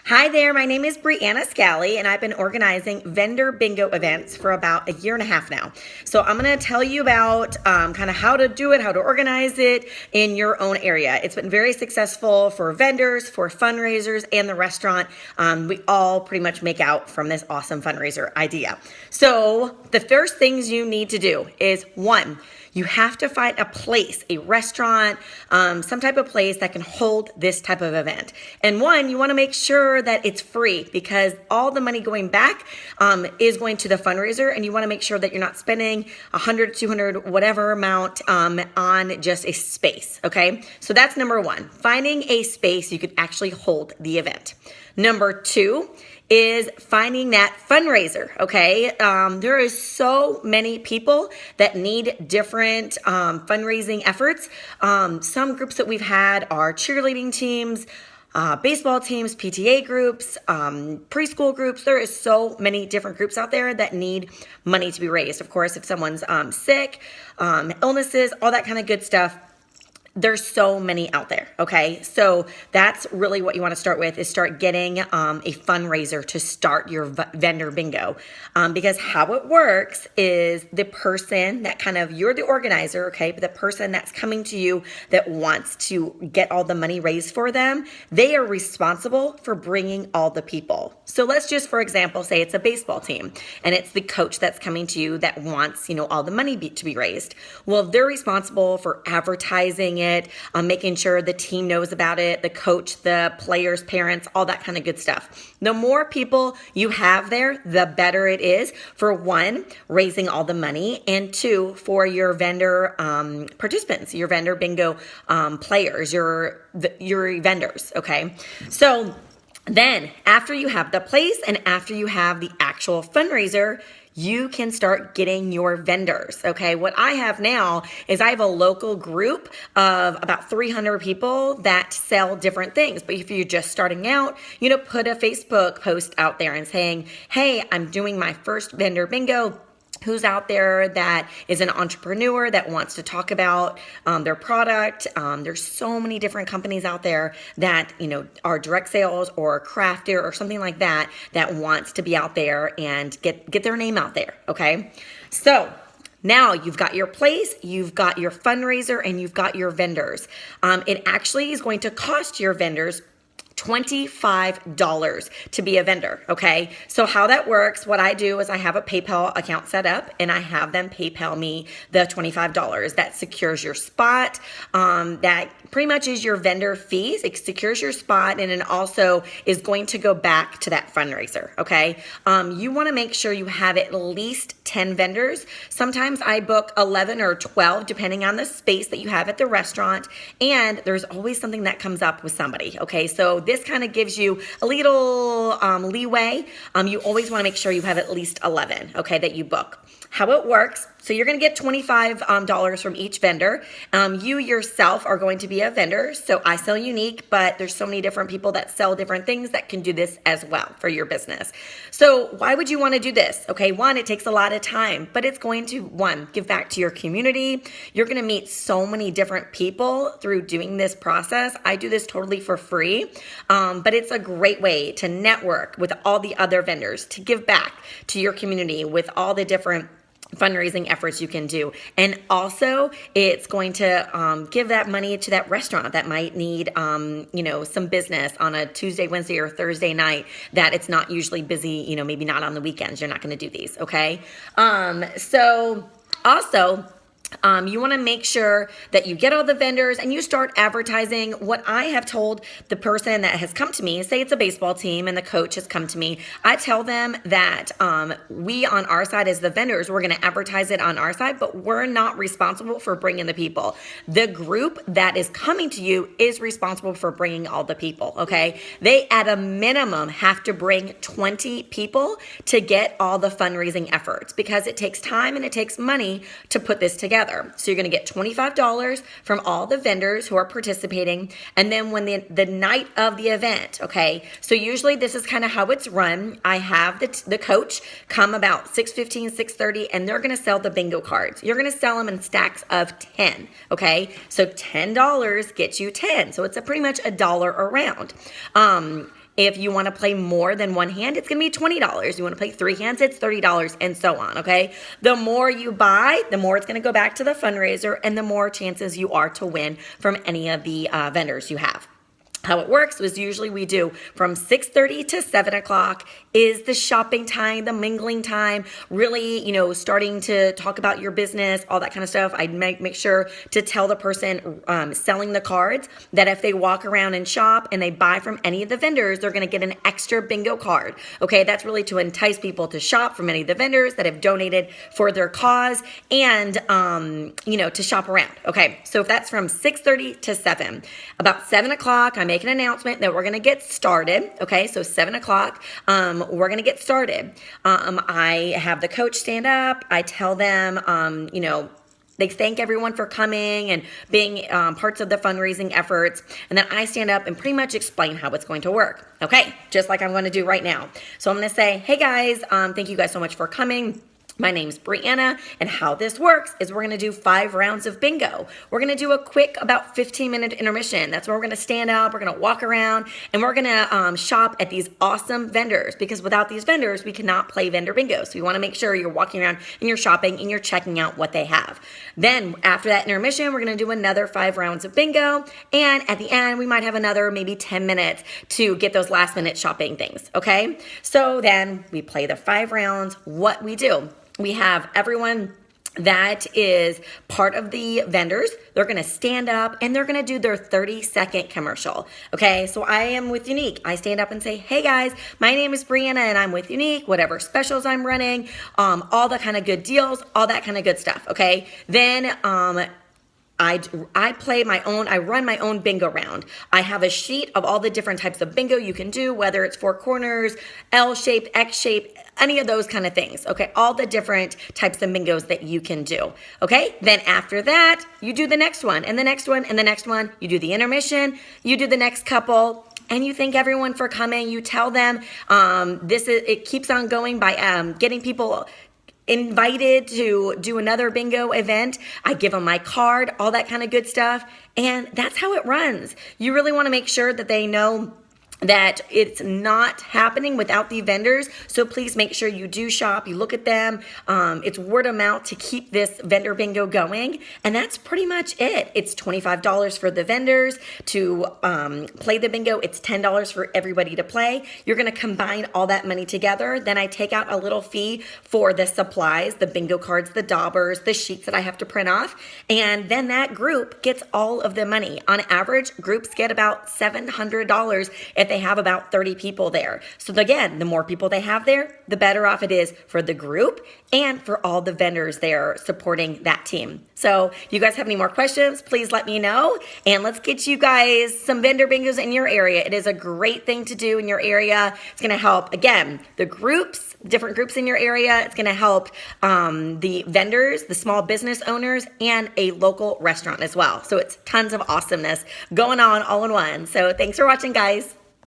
Hi there, my name is Brianna Scally, and I've been organizing vendor bingo events for about a year and a half now. So I'm going to tell you about kind of how to do it, how to organize it in your own area. It's been very successful for vendors, for fundraisers, and the restaurant. We all pretty much make out from this awesome fundraiser idea. So the first things you need to do is one, you have to find a place, a restaurant, some type of place that can hold this type of event. And one, you want to make sure that it's free because all the money going back is going to the fundraiser, and you want to make sure that you're not spending 100, 200, whatever amount on just a space, okay? So that's number one, finding a space you could actually hold the event. Number two is finding that fundraiser, okay? There is so many people that need different fundraising efforts. Some groups that we've had are cheerleading teams, baseball teams, PTA groups, preschool groups. There is so many different groups out there that need money to be raised. Of course, if someone's sick, illnesses, all that kind of good stuff. There's so many out there, okay? So that's really what you want to start with is start getting a fundraiser to start your vendor bingo. Because how it works is the person that you're the organizer, okay? But the person that's coming to you that wants to get all the money raised for them, they are responsible for bringing all the people. So let's just, for example, say it's a baseball team and it's the coach that's coming to you that wants, all the money to be raised. Well, they're responsible for advertising it, making sure the team knows about it, the coach, the players, parents, all that kind of good stuff. The more people you have there, the better it is for one, raising all the money, and two, for your vendor participants, your vendor bingo players, your vendors, okay? So then after you have the place and after you have the actual fundraiser, you can start getting your vendors, okay? What I have now is I have a local group of about 300 people that sell different things. But if you're just starting out, put a Facebook post out there and saying, hey, I'm doing my first vendor bingo. Who's out there that is an entrepreneur that wants to talk about their product. There's so many different companies out there that, are direct sales or crafter or something like that wants to be out there and get their name out there, okay? So now you've got your place, you've got your fundraiser, and you've got your vendors. It actually is going to cost your vendors $25 to be a vendor, okay? So how that works, what I do is I have a PayPal account set up and I have them PayPal me the $25. That secures your spot. That pretty much is your vendor fees. It secures your spot and it also is going to go back to that fundraiser, okay? You wanna make sure you have at least 10 vendors. Sometimes I book 11 or 12 depending on the space that you have at the restaurant, and there's always something that comes up with somebody, okay? So this kind of gives you a little leeway. You always want to make sure you have at least 11, okay, that you book. How it works, so you're going to get $25 from each vendor. You yourself are going to be a vendor. So I sell Younique, but there's so many different people that sell different things that can do this as well for your business. So why would you want to do this? Okay, one, it takes a lot of time, but it's going to, one, give back to your community. You're going to meet so many different people through doing this process. I do this totally for free, but it's a great way to network with all the other vendors, to give back to your community with all the different fundraising efforts you can do. And also it's going to give that money to that restaurant that might need some business on a Tuesday, Wednesday, or Thursday night that it's not usually busy, maybe not on the weekends. You're not going to do these, okay? So also, you want to make sure that you get all the vendors and you start advertising. What I have told the person that has come to me, say it's a baseball team and the coach has come to me, I tell them that we on our side as the vendors, we're going to advertise it on our side, but we're not responsible for bringing the people. The group that is coming to you is responsible for bringing all the people, okay? They at a minimum have to bring 20 people to get all the fundraising efforts because it takes time and it takes money to put this together. So you're going to get $25 from all the vendors who are participating. And then when the night of the event, okay, so usually this is kind of how it's run. I have the coach come about 6:15, 6:30, and they're going to sell the bingo cards. You're going to sell them in stacks of 10, okay? So $10 gets you 10. So it's pretty much $1 a round. If you want to play more than one hand, it's going to be $20. You want to play 3 hands, it's $30, and so on, okay? The more you buy, the more it's going to go back to the fundraiser, and the more chances you are to win from any of the vendors you have. How it works was usually we do from 6:30 to 7 o'clock is the shopping time, the mingling time, really, starting to talk about your business, all that kind of stuff. I'd make sure to tell the person selling the cards that if they walk around and shop and they buy from any of the vendors, they're going to get an extra bingo card. Okay, that's really to entice people to shop from any of the vendors that have donated for their cause and, to shop around. Okay, so if that's from 6:30 to 7, about 7 o'clock, I make an announcement that we're going to get started. Okay, so 7 o'clock, we're going to get started. I have the coach stand up. I tell them, they thank everyone for coming and being parts of the fundraising efforts. And then I stand up and pretty much explain how it's going to work. Okay, just like I'm going to do right now. So I'm going to say, hey guys, thank you guys so much for coming. My name's Brianna, and how this works is we're going to do 5 rounds of bingo. We're going to do a quick about 15-minute intermission. That's where we're going to stand up, we're going to walk around, and we're going to shop at these awesome vendors, because without these vendors, we cannot play vendor bingo. So we want to make sure you're walking around and you're shopping and you're checking out what they have. Then after that intermission, we're going to do another 5 rounds of bingo, and at the end, we might have another maybe 10 minutes to get those last-minute shopping things, okay? So then we play the 5 rounds. What we do, we have everyone that is part of the vendors. They're going to stand up and they're going to do their 30-second commercial. Okay, so I am with Younique. I stand up and say, hey guys, my name is Brianna and I'm with Younique, whatever specials I'm running, all the kind of good deals, all that kind of good stuff. Okay, then I play my own, I run my own bingo round. I have a sheet of all the different types of bingo you can do, whether it's 4 corners, L-shaped, X-shaped, any of those kind of things. Okay, all the different types of bingos that you can do. Okay, then after that, you do the next one, and the next one, and the next one. You do the intermission, you do the next couple, and you thank everyone for coming. You tell them it keeps on going by getting people invited to do another bingo event. I give them my card, all that kind of good stuff. And that's how it runs. You really want to make sure that they know that it's not happening without the vendors. So please make sure you do shop, you look at them. It's word of mouth to keep this vendor bingo going. And that's pretty much it. It's $25 for the vendors to play the bingo. It's $10 for everybody to play. You're going to combine all that money together. Then I take out a little fee for the supplies, the bingo cards, the daubers, the sheets that I have to print off. And then that group gets all of the money. On average, groups get about $700 if they have about 30 people there. So again, the more people they have there, the better off it is for the group and for all the vendors there supporting that team. So if you guys have any more questions, please let me know. And let's get you guys some vendor bingos in your area. It is a great thing to do in your area. It's going to help, again, the groups, different groups in your area. It's going to help the vendors, the small business owners, and a local restaurant as well. So it's tons of awesomeness going on all in one. So thanks for watching, guys.